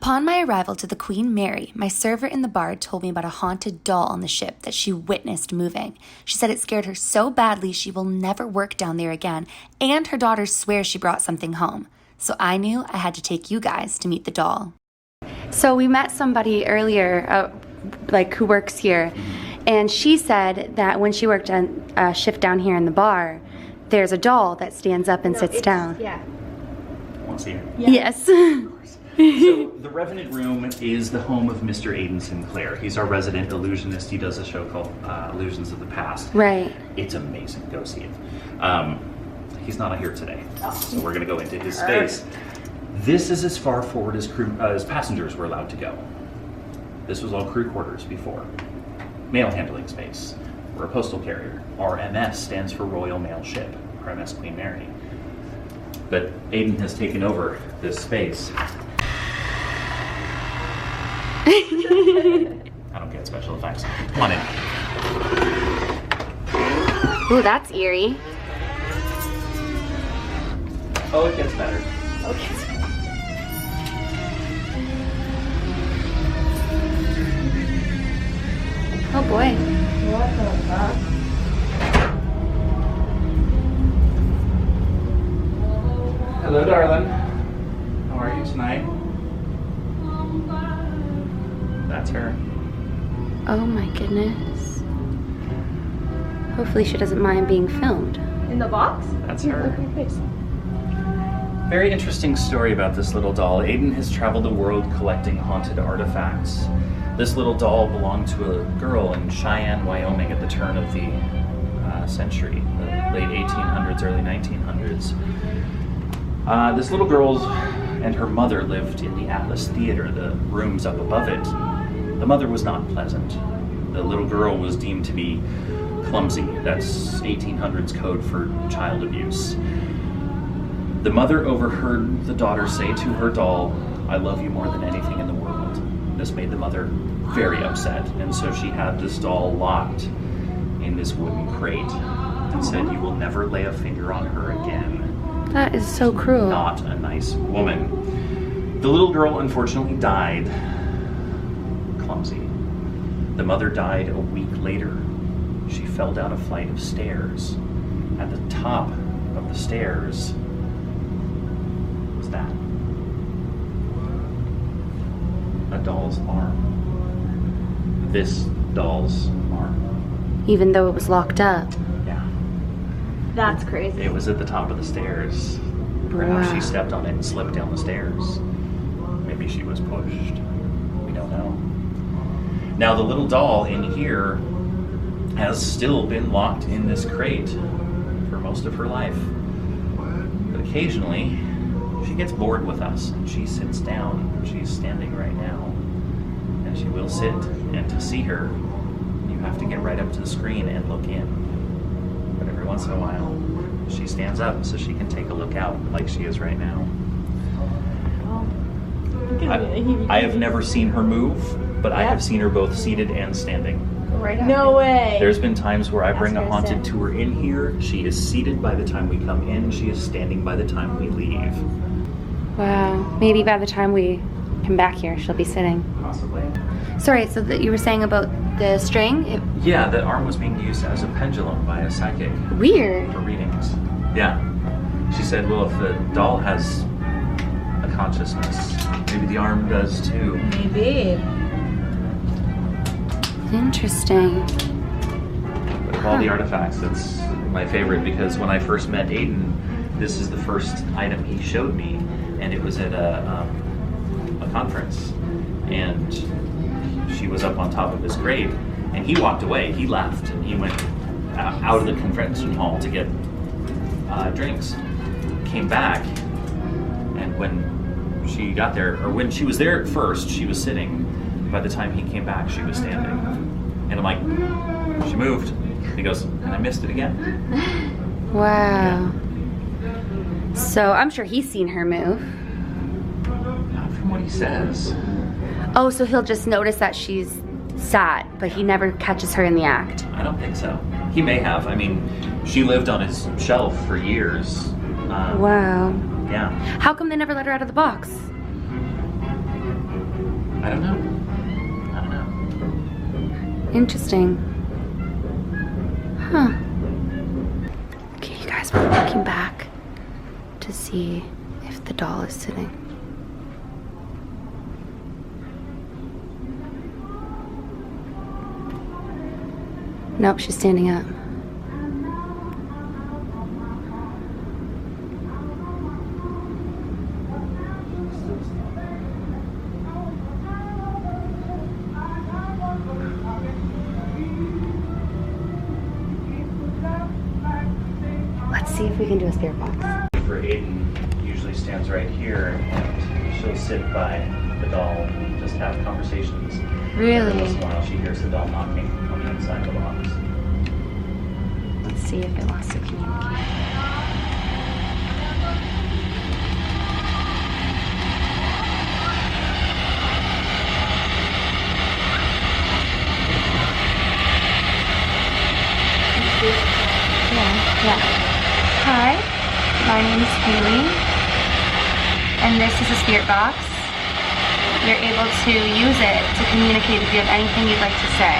Upon my arrival to the Queen Mary, my server in the bar told me about a haunted doll on the ship that she witnessed moving. She said it scared her so badly she will never work down there again, and her daughter swears she brought something home. So I knew I had to take you guys to meet the doll. So we met somebody earlier, who works here, and she said that when she worked on a shift down here in the bar, there's a doll that stands up and sits down. Yeah. Want to see her? Yeah. Yes. So the Revenant Room is the home of Mr. Aidan Sinclair. He's our resident illusionist. He does a show called Illusions of the Past. Right. It's amazing. Go see it. He's not here today, so we're going to go into his space. This is as far forward as passengers were allowed to go. This was all crew quarters before. Mail handling space. We're a postal carrier. Our MS stands for Royal Mail Ship, our MS Queen Mary. But Aidan has taken over this space. I don't get special effects. Come on in. Ooh, that's eerie. Oh, it gets better. Okay. Oh boy. What the fuck? Hello, darling. How are you tonight? That's her. Oh my goodness. Hopefully she doesn't mind being filmed. In the box? That's Look her. at her face. Very interesting story about this little doll. Aidan has traveled the world collecting haunted artifacts. This little doll belonged to a girl in Cheyenne, Wyoming at the turn of the century, the late 1800s, early 1900s. This little girl and her mother lived in the Atlas Theater, the rooms up above it. The mother was not pleasant. The little girl was deemed to be clumsy. That's 1800s code for child abuse. The mother overheard the daughter say to her doll, "I love you more than anything in the world." This made the mother very upset, and so she had this doll locked in this wooden crate and said, "You will never lay a finger on her again." That is so cruel. Not a nice woman. The little girl unfortunately died clumsy. The mother died a week later. She fell down a flight of stairs. At the top of the stairs was that. A doll's arm. This doll's arm. Even though it was locked up. Yeah. That's crazy. It was at the top of the stairs. Perhaps she stepped on it and slipped down the stairs. Maybe she was pushed. We don't know. Now the little doll in here has still been locked in this crate for most of her life. But occasionally, she gets bored with us and she sits down. She's standing right now. And she will sit. And to see her, you have to get right up to the screen and look in. But every once in a while, she stands up so she can take a look out like she is right now. I have never seen her move, but I have seen her both seated and standing. Right. No way. There's been times where I bring a haunted tour in here. She is seated by the time we come in. She is standing by the time we leave. Wow. Maybe by the time we come back here, she'll be sitting. Possibly. Sorry, so that you were saying about the string? Yeah, the arm was being used as a pendulum by a psychic Weird. for readings. Yeah. She said, well, if the doll has a consciousness, maybe the arm does too. Maybe. Interesting. But of all the artifacts, it's my favorite because when I first met Aidan, this is the first item he showed me, and it was at a conference, and she was up on top of his crate, and he walked away. He left, and he went out of the convention hall to get drinks. Came back, and when she got there, or when she was there at first, she was sitting. By the time he came back, she was standing. And I'm like, she moved. He goes, and I missed it again. Wow. So I'm sure he's seen her move. Not from what he says. Oh, so he'll just notice that she's sat, but he never catches her in the act. I don't think so. He may have. I mean, she lived on his shelf for years. Wow. Yeah. How come they never let her out of the box? I don't know. I don't know. Interesting. Huh. Okay, you guys, we're looking back to see if the doll is sitting. Nope, she's standing up. Let's see if we can do a spirit box. For Aiden, usually stands right here, and she'll sit by the doll, just have conversations. Really? Every once in a while, she hears the doll knocking on the inside of the box. Let's see if it wants to communicate. Yeah. Hi, my name is Hailey, and this is a spirit box. You're able to use it to communicate if you have anything you'd like to say.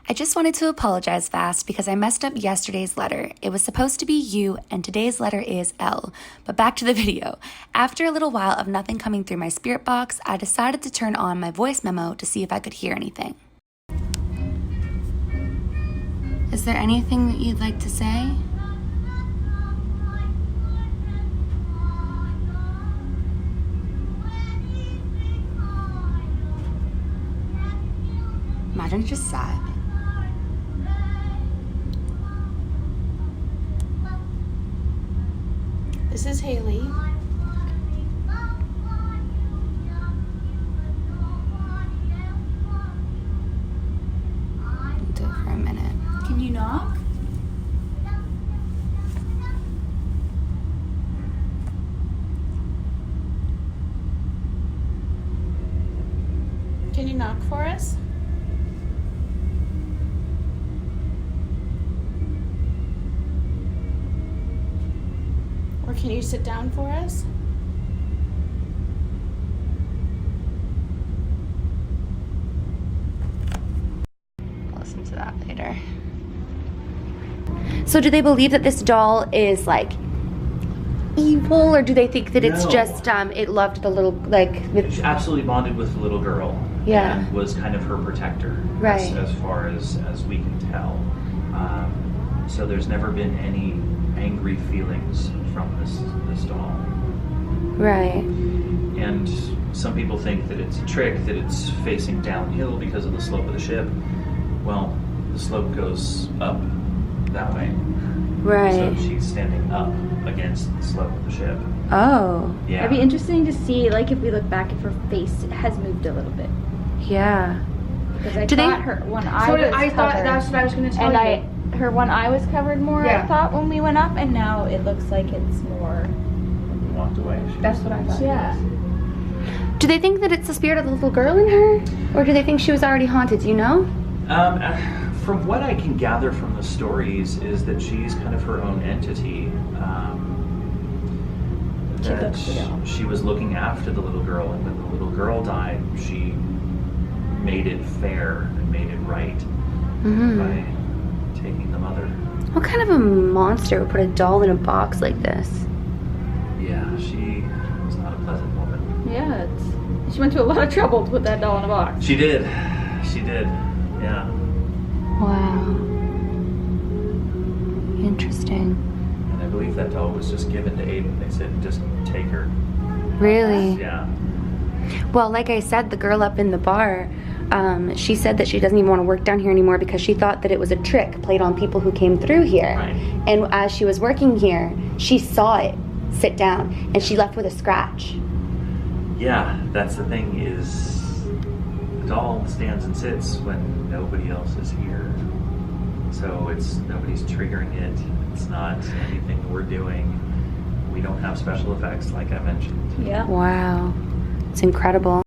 I just wanted to apologize fast because I messed up yesterday's letter. It was supposed to be U and today's letter is L. But back to the video. After a little while of nothing coming through my spirit box, I decided to turn on my voice memo to see if I could hear anything. Is there anything that you'd like to say? Imagine it just sat. This is Hailey. Do it for a minute. Can you knock? Can you knock for us? Or can you sit down for us? I'll listen to that later. So do they believe that this doll is like evil, or do they think that it's No. just it loved the little She absolutely bonded with the little girl. Yeah. And was kind of her protector. Right. As far as we can tell. So there's never been any angry feelings from this doll. right? And some people think that it's a trick, that it's facing downhill because of the slope of the ship. Well, the slope goes up that way. Right. So she's standing up against the slope of the ship. Oh, Yeah. It'd be interesting to see, like, if we look back, if her face has moved a little bit. yeah. Because I Do they- thought her one eye So was I thought covered. that's what I was going to tell And you. her one eye was covered more, Yeah. I thought, when we went up, and now it looks like it's more. We walked away. That's what I thought. Yeah. Do they think that it's the spirit of the little girl in her, or do they think she was already haunted? Do you know? From what I can gather from the stories is that she's kind of her own entity. She That looks real. she was looking after the little girl, and when the little girl died, she made it fair and made it right Mm-hmm. by taking the mother. What kind of a monster would put a doll in a box like this? Yeah, she was not a pleasant woman. Yeah, she went to a lot of trouble to put that doll in a box. She did. She did. Yeah. Wow. Interesting. And I believe that doll was just given to Aiden. They said, just take her. Really? Yeah. Well, like I said, the girl up in the bar, She said that she doesn't even want to work down here anymore because she thought that it was a trick played on people who came through here. Right. And as she was working here, she saw it sit down, and she left with a scratch. Yeah, that's the thing is, the doll stands and sits when nobody else is here. So nobody's triggering it. It's not anything we're doing. We don't have special effects like I mentioned. Yeah. Wow. It's incredible.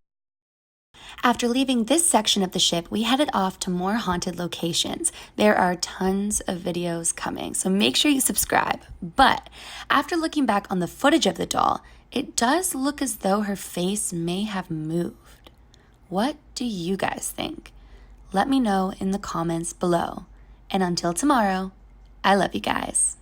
After leaving this section of the ship, we headed off to more haunted locations. There are tons of videos coming, so make sure you subscribe. But after looking back on the footage of the doll, it does look as though her face may have moved. What do you guys think? Let me know in the comments below. And until tomorrow, I love you guys.